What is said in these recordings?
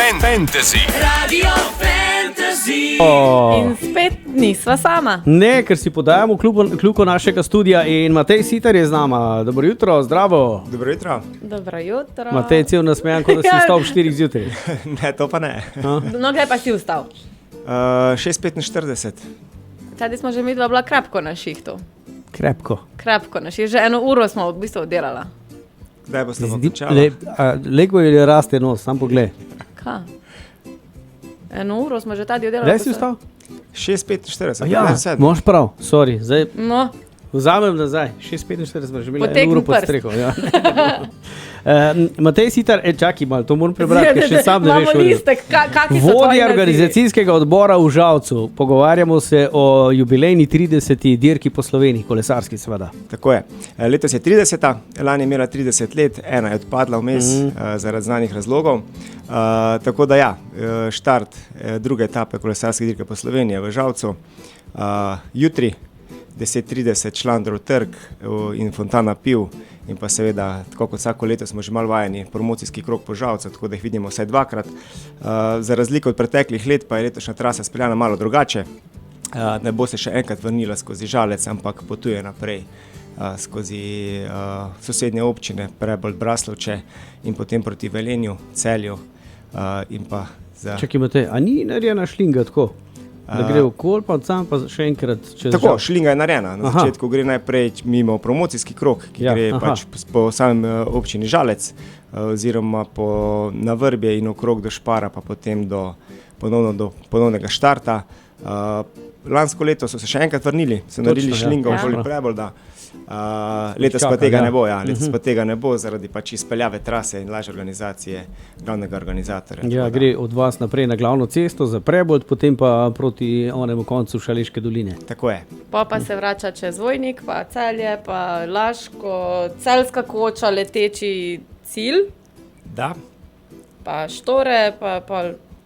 Fantasy. Radio Fantasy. In spet nisva sama. Ne, ker si podajamo kljuko našega studia in Matej Sitar je z nama. Dobro jutro, zdravo. Dobro jutro. Dobro jutro. Matej cel nasmejan, kot da si vstal ob 4 zjutraj. Ne, to pa ne. No, kdaj pa si vstal? 6:45. Tady smo že midva bila krapko na šihtu. Krepko. Krapko na šihtu. Že 1 uro smo v bistvu oddelala. Kdaj boste končali? Lego je raste nos, sam pogled. Kaj? 1 uro smo že tady oddelali. Kdaj si vstal? 6:45. Ja, moš prav, sorry. Zdaj No, vzamem nazaj. 6:45 smo že imeli 1 Potegni uro pod prst. streho. Ja. Matej Sitar, čakaj malo, to moram prebrati, ker še sam ne veš. Imamo listek, kakšni so tvoji Vodja nazivi? organizacijskega odbora v Žalcu. Pogovarjamo se o jubilejni 30. dirki po Sloveniji, kolesarski seveda. Tako je. Letos je 30. Lani je imela 30 let, ena je odpadla vmes zaradi znanih razlogov. Tako da ja, štart druge etape kolesarske dirke po Sloveniji v Žalcu. Jutri 10:30 Šlandrov trg in Fontana piv. In pa seveda, tako kot vsako leto smo že malo vajeni, promocijski krog po Žalcu, tako da jih vidimo vsaj dvakrat. Za razliko od preteklih let pa je letošnja trasa speljana malo drugače. Ne bo se še enkrat vrnila skozi Žalec, ampak potuje naprej skozi sosednje občine, Prebold, Braslovče in potem proti Velenju, Celju in pa za... Čakaj Matej, a ni narejena šlinga tako? Da gre okol, pa sam pa še enkrat čez Tako, Žalec? šlinga je narejena. Na začetku gre najprej mimo promocijski krog, ki gre pač po samem občini Žalec, oziroma na Vrbje in okrog do Špara, pa potem do ponovnega štarta. Lansko leto so se še enkrat vrnili, so naredili šlingo okoli Prebolda. Letos pa tega ne bo, letos pa tega ne bo zaradi pač izpeljave trase in lažje organizacije glavnega organizatorja. Ja, gre od vas naprej na glavno cesto za Prebold, potem pa proti onemu koncu Šaleške doline. Tako je. Pa se vrača čez Vojnik, pa Celje, pa Laško, Celjska koča, leteči cilj, Da. pa Štore, pa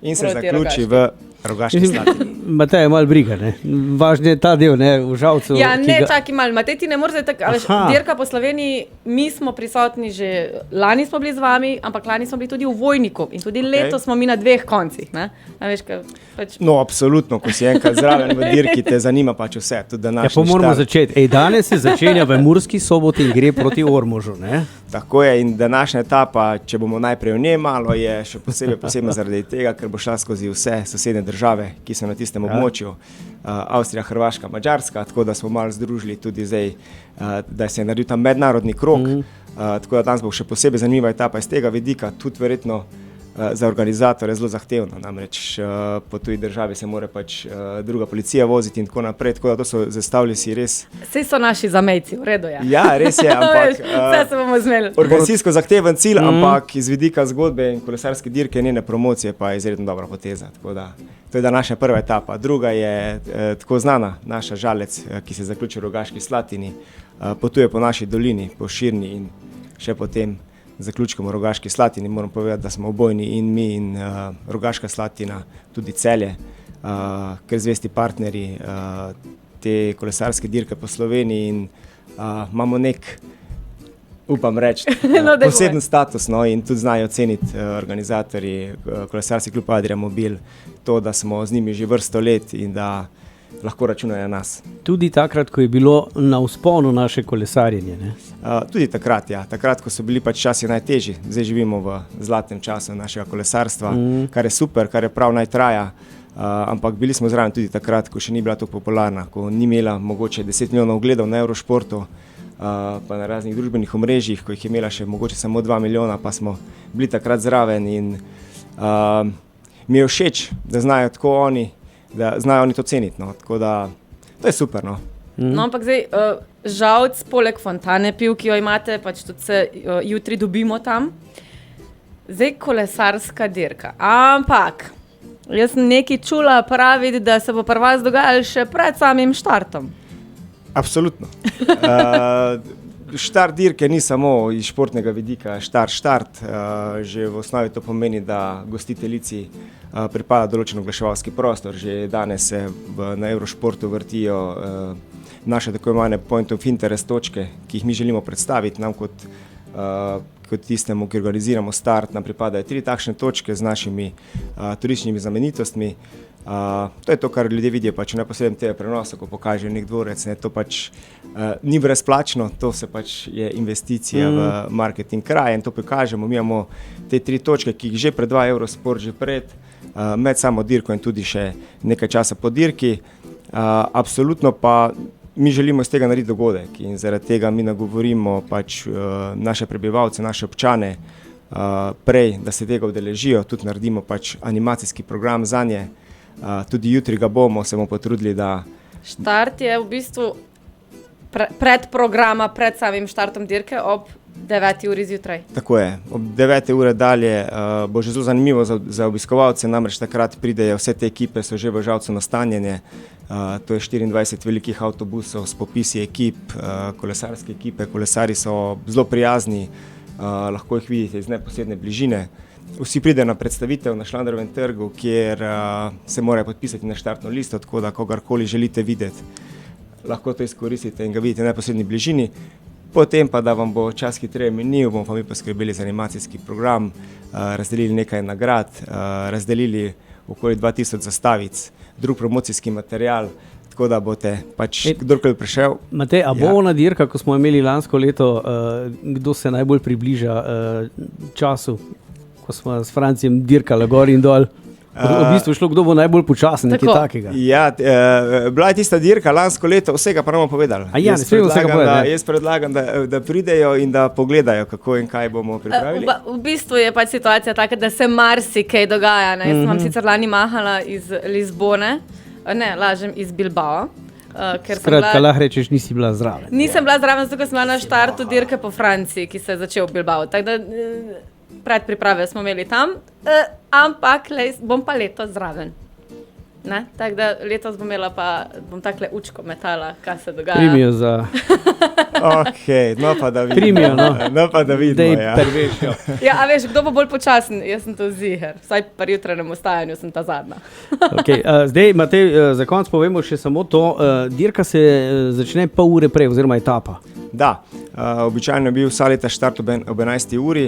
In se proti zaključi Rogaški. v Rogaški Slatini. Matej je malo briga, ne? Važno je ta del, ne, v Žalcu. Ja, ne, čakaj malo, Matej, ti ne moreš tako, a veš, dirka po Sloveniji, mi smo prisotni že, lani smo bili z vami, ampak lani smo bili tudi v Vojniku in tudi letos smo mi na 2 koncih, ne? A veš, kaj, pač... No, absolutno, ko si enkrat zraven v dirki, te zanima pač vse. Tudi Ja, pa moramo začeti. Danes se začenja v Murski Soboti in gre proti Ormožu, ne? Tako je in današnja etapa, če bomo najprej v njej malo, je še posebno zaradi tega, ker bo šla skozi vse sosednje države, ki so na tistem območju, Avstrija, Hrvaška, Madžarska, tako da smo malo združili tudi zdaj, da se je naredil tam mednarodni krog, tako da danes bo še posebej zanimiva etapa iz tega vidika, tudi verjetno za organizatore zelo zahtevno, namreč po tuji državi se mora pač druga policija voziti in tako naprej, tako da to so zastavili si res... Vsi so naši zamejci, v redu je. Ja, res je, ampak... Vse se bomo zmeli. Organizacijsko zahteven cilj, ampak iz vidika zgodbe in kolesarske dirke njene promocije pa je izredno dobra poteza. Tako da, to je današnja prva etapa. Druga je tako znana, naša Žalec, ki se zaključi v Rogaški Slatini, potuje po naši dolini, po Širni in še potem zaključkom v Rogaški Slatini. Moram povedati, da smo obojni in mi in Rogaška Slatina, tudi Celje, ker zvesti partnerji te kolesarske dirke po Sloveniji in imamo nek, upam reči, poseben status, no, in tudi znajo ceniti organizatorji kolesarski klub Adria Mobil to, da smo z njimi že vrsto let in da lahko računajo na nas. Tudi takrat, ko je bilo na vzponu naše kolesarjenje, ne? Tudi takrat, ja. Takrat, ko so bili pač časi najtežji. Zdaj živimo v zlatem času našega kolesarstva, kar je super, kar je prav naj traja. Ampak bili smo zraven tudi takrat, ko še ni bila tako popularna, ko ni imela mogoče 10 milijonov ogledov na Eurošportu, pa na raznih družbenih omrežjih, ko jih je imela še mogoče samo 2 milijona, pa smo bili takrat zraven in mi je všeč, da znajo tako oni, da znajo oni to ceniti, no. Tako da, to je super, no. No, ampak zdaj, Žalc, poleg Fontane piv, ki jo imate, pač tudi se jutri dobimo tam. Zdaj kolesarska dirka, ampak jaz sem nekaj čula praviti, da se bo pri vas dogajalo še pred samim štartom. Absolutno. Štart dirke ni samo iz športnega vidika štart. Že v osnovi to pomeni, da gostiteljici pripada določen oglaševalski prostor. Že danes se na Eurošportu vrtijo naše tako imenovane point of interest točke, ki jih mi želimo predstaviti nam kot kot tistemu, ki organiziramo start, nam pripadajo 3 takšne točke z našimi turističnimi znamenitostmi. To je to, kar ljudje vidijo pač v neposrednem TV prenosu, ko pokažejo nek dvorec, ne, to pač ni brezplačno, to se pač je investicija v marketing kraja in to pokažemo. Mi imamo te 3 točke, ki jih že predvaja Eurosport že pred, med samo dirko in tudi še nekaj časa po dirki. Absolutno pa mi želimo iz tega narediti dogodek in zaradi tega mi nagovorimo pač naše prebivalce, naše občane prej, da se tega udeležijo, tudi naredimo pač animacijski program zanje. Tudi jutri ga bomo, se bomo potrudili, da... Štart je v bistvu pred programa, pred samim štartom dirke ob 9 uri zjutraj. Tako je, ob 9 ure dalje bo že zelo zanimivo za obiskovalce, namreč takrat pridejo vse te ekipe, so že v Žalcu nastanjene, to je 24 velikih avtobusov s popisi ekip, kolesarske ekipe, kolesari so zelo prijazni, lahko jih vidite iz neposredne bližine. Vsi pridejo na predstavitev na Šlanderovem trgu, kjer se morajo podpisati na štartno listo, tako da kogarkoli želite videti, lahko to izkoristite in ga vidite v neposredni bližini. Potem pa, da vam bo čas hitreje minil, bomo pa mi poskrbeli za animacijski program, razdelili nekaj nagrad, razdelili okoli 2000 zastavic, drug promocijski material, tako da boste pač kdorkoli prišel. Matej, a bo ona dirka, ko smo imeli lansko leto, kdo se najbolj približa času, ko smo s Francijem dirkali gor in dol? V bistvu šlo, kdo bo najbolj počasen, nekaj takega. Ja, bila je tista dirka lansko leto, vsega pa bomo povedali. Jaz predlagam, da pridejo in da pogledajo, kako in kaj bomo pripravili. V bistvu je pač situacija taka, da se marsikaj dogaja. Jaz sem vam sicer lani mahala iz Lizbone, iz Bilbao. Skratka, lahko rečeš, nisi bila zraven. Nisem bila zraven, zato sem bila na štartu dirke po Franciji, ki se je začel v Bilbao. Tako da predpriprave smo imeli tam, ampak bom pa letos zraven. Tako da letos bom takle učko metala, kaj se dogaja. Primijo za... Ok, no pa da vidimo. Primijo, no. No pa da vidimo, ja. Prvešijo. Ja, a veš, kdo bo bolj počasen? Jaz sem to ziher. Vsaj pri jutrenem vstajanju sem ta zadnja. Okay, zdaj, Matej, za konec povemo še samo to. Dirka se začne pol ure prej, oziroma etapa. Da, običajno je bil vsa leta štart ob 11. uri,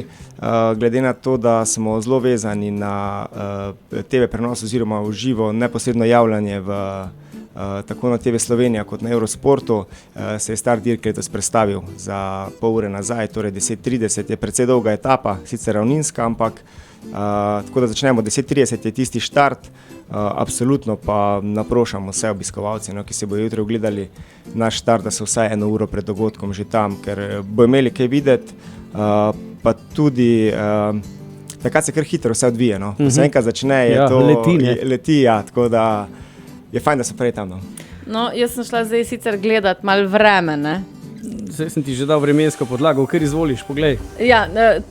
glede na to, da smo zelo vezani na TV prenos oziroma v živo neposredno javljanje tako na TV Slovenija kot na Eurosportu, se je start dirke letos prestavil za pol ure nazaj, torej 10:30 je precej dolga etapa, sicer ravninska, ampak tako da začnemo 10:30 je tisti štart, absolutno pa naprošamo vse obiskovalce, ki se bodo jutri ogledali naš štart, da so vsaj 1 uro pred dogodkom že tam, ker bodo imeli kaj videti, pa tudi takrat se kar hitro vse odvije, ko se enkrat začne, je to leti, tako da je fajn, da so prej tam. No, jaz sem šla zdaj sicer gledati malo vreme, ne? Zdaj sem ti že dal vremensko podlago, kar izvoliš, poglej. Ja,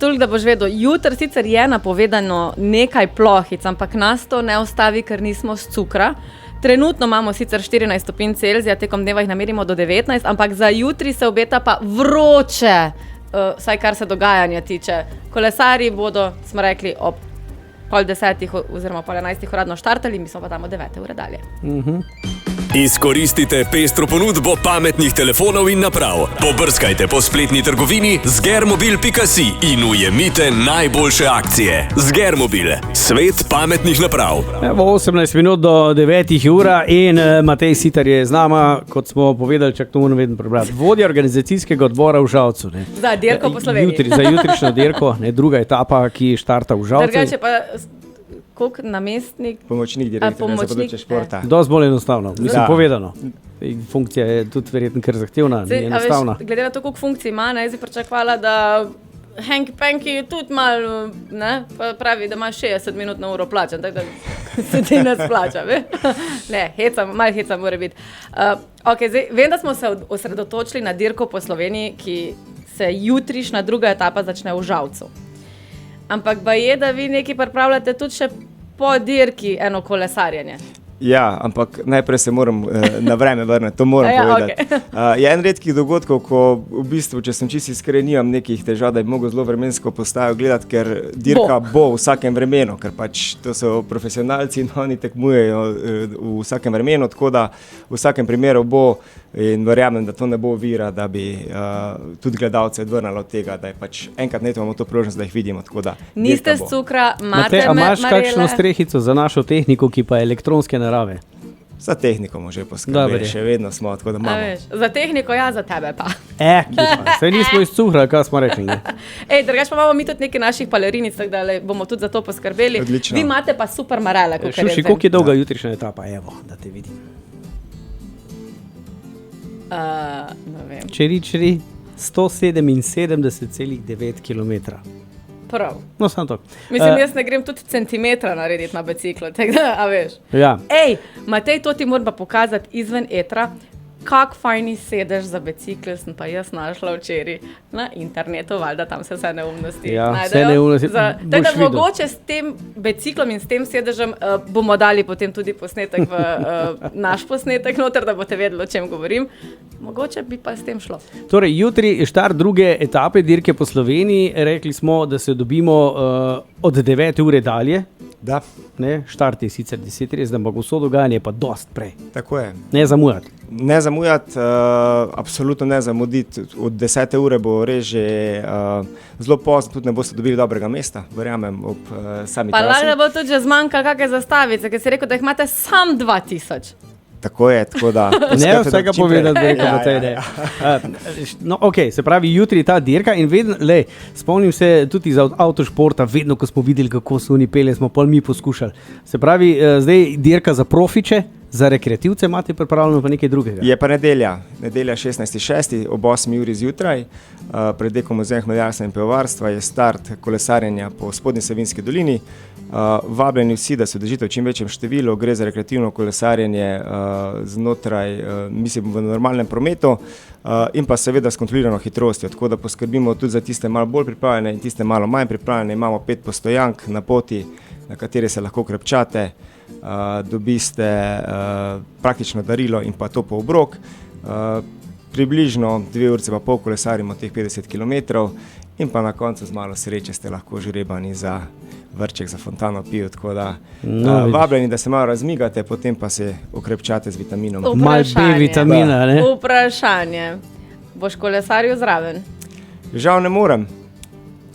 toliko, da boš vedel. Jutri sicer je napovedano nekaj plohic, ampak nas to ne ustavi, ker nismo s cukra. Trenutno imamo sicer 14 stopinj Celzija, tekom dneva jih namerimo do 19, ampak za jutri se obeta pa vroče, vsaj kar se dogajanja tiče. Kolesarji bodo, smo rekli, ob 9:30 oziroma 11:00 uradno štartali, mi smo pa tam od 9 ure dalje. Izkoristite pestro ponudbo pametnih telefonov in naprav. Pobrskajte po spletni trgovini zgermobil.si in ujemite najboljše akcije. Zgermobil, svet pametnih naprav. Evo 18 minut do 9 ura in Matej Sitar je z nama, kot smo povedali, čak to moram vedno prebrati, vodja organizacijskega odbora v Žalcu. Za dirko po Sloveniji. Za jutrišnjo dirko, druga etapa, ki štarta v Žalcu. Drugače pa... Koliko namestnik? Pomočnik direktorja za področje športa. Dosti bolj enostavno, mislim povedano. Funkcija je tudi verjetno kar zahtevna, ni enostavna. Glede na to, koliko funkcij ima, jaz bi pričakovala, da Hank Panky tudi malo, pravi, da ima 60 minut na uro plačan, tako da se ti ne splača. Ne, malo heca mora biti. Zdaj, vem, da smo se osredotočili na dirko po Sloveniji, ki se jutrišnja druga etapa začne v Žalcu. Ampak je, da vi nekaj pripravljate tudi še po dirki eno kolesarjenje. Ja, ampak najprej se moram na vreme vrniti, to moram povedati. Okay. Je en redkih dogodkov, ko v bistvu, če sem čisto iskren, nimam nekih težav, da bi mogel zelo vremensko postajo gledati, ker dirka bo v vsakem vremenu, ker pač to so profesionalci in oni tekmujejo v vsakem vremenu, tako da v vsakem primeru bo In verjamem, da to ne bo ovira, da bi tudi gledalce odvrnilo od tega, da je pač enkrat ne imamo to priložnost, da jih vidimo. Niste s cukra, imate A imaš marele? kakšno strehico za našo tehniko, ki pa je elektronske narave? Za tehniko bomo že poskrbeli, še vedno smo, tako da A imamo. veš, za tehniko, ja, za tebe pa. Saj nismo iz cukra, kaj smo rekli. Ne? Drugač pa imamo mi tudi nekaj naših balerinic, tako da bomo tudi za to poskrbeli. Odlično. Vi imate pa super marele, kot Šuši, koliko je dolga jutrišnja etapa? Evo, da te vidim. Ne vem. Čeri, 177,9 km. Prav. No, samo to. Mislim, jaz ne grem tudi centimetra narediti na biciklu, tako da, a veš. Ja. Matej, to ti moram pa pokazati izven etra, kak fajni sedež za bicikl sem pa jaz našla včeraj na internetu, valjda tam se vse neumnosti Ja, najdejo. vse neumnosti. Tako Boš da videl. mogoče s tem biciklom in s tem sedežem bomo dali potem tudi posnetek v naš posnetek noter, da boste vedeli, o čem govorim. Mogoče bi pa s tem šlo. Torej, jutri je štart druge etape dirke po Sloveniji. Rekli smo, da se dobimo od 9 ure dalje. Da, Ne? Štart je sicer 10:30, ampak vso dogajanje je pa dost prej. tako je. Ne zamujati. Ne zamujati, absolutno ne zamuditi. Od 10. ure bo res že zelo pozno, tudi ne boste dobili dobrega mesta, verjamem, ob sami Pa trasi. lahko bo tudi že zmanjkalo kakšne zastavice, ker si rekel, da jih imate sam 2000. Tako je, tako da. Ne poskrbite, da vsega čim prej- povedati, da rekel Ja, Matej, ja, ne. ja. No, ok, se pravi, jutri je ta dirka in vedno, spomnim se tudi iz avtošporta, vedno, ko smo videli, kako so oni pele, smo pa mi poskušali. Se pravi, zdaj dirka za profiče, za rekreativce imate pripravljeno pa nekaj drugega. Je pa nedelja 16.6. ob 8. uri zjutraj, pred Dekom muzeja hmeljarstva in pivovarstva je start kolesarjenja po Spodnji Savinjski dolini. Vabljeni vsi, da se udeležite v čim večjem številu, gre za rekreativno kolesarjenje znotraj, mislim, v normalnem prometu in pa seveda s kontrolirano hitrostjo, tako da poskrbimo tudi za tiste malo bolj pripravljene in tiste malo manj pripravljene. Imamo 5 postojank na poti, na katere se lahko krepčate. Dobiste praktično darilo in pa topel obrok. Približno 2 ure pa pol kolesarimo teh 50 km in pa na koncu z malo sreče ste lahko žrebani za vrček za fontano piv, tako da vabljeni, da se malo razmigate, potem pa se okrepčate z vitaminom. Mal B vitamina, ne? Vprašanje. Boš kolesaril zraven? Žal ne morem,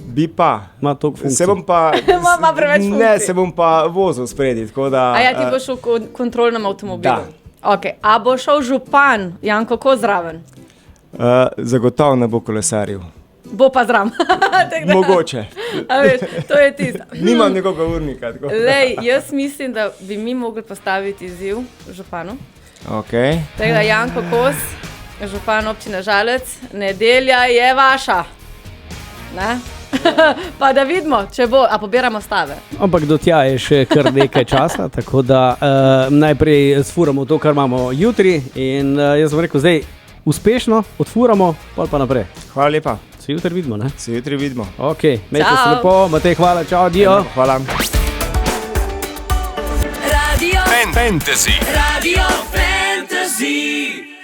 bi pa. Ima toliko funkcij. Se bom pa, Ima preveč ne, funkcij. se bom pa vozil spredi, tako da. A ja, ti boš v kontrolnem avtomobilu? Da. Okay. A bo šel župan Janko Ko zraven? Zagotovo ne bo kolesaril. Bo pa zraven. Mogoče. A veš, to je tisto. Nimam nekoga urnika. Tako. Lej, jaz mislim, da bi mi mogli postaviti izziv županu. Okay. Tako da Janko Kos, župan občine Žalec, nedelja je vaša. Ne? Pa da vidimo, če bo, a pobiramo stave. Ampak do tja je še kar nekaj časa, tako da najprej sfuramo to, kar imamo jutri in jaz bom rekel zdaj uspešno, odfuramo, pol pa naprej. Hvala lepa. Se jutri vidimo, ne? Se jutri vidimo. Ok, imejte se Čau. lepo, Matej, hvala, čau, dio. Hvala. Radio Fantasy. Radio Fantasy.